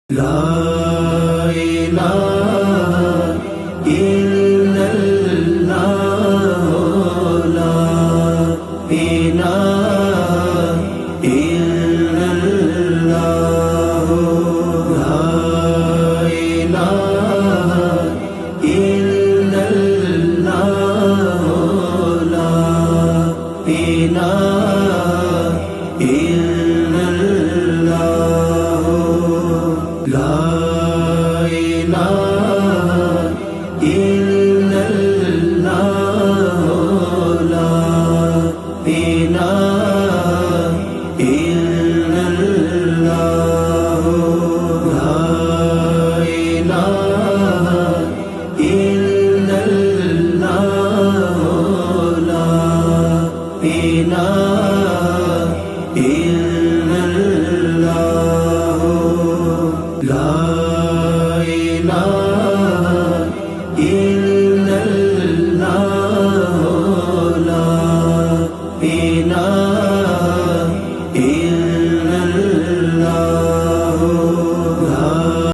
لا إله إلا الله لا إله إلا الله لا إله إلا الله لا إله إلا الله لا إله إلا الله لا إله إلا الله لا إله إلا الله لا إله إلا الله لا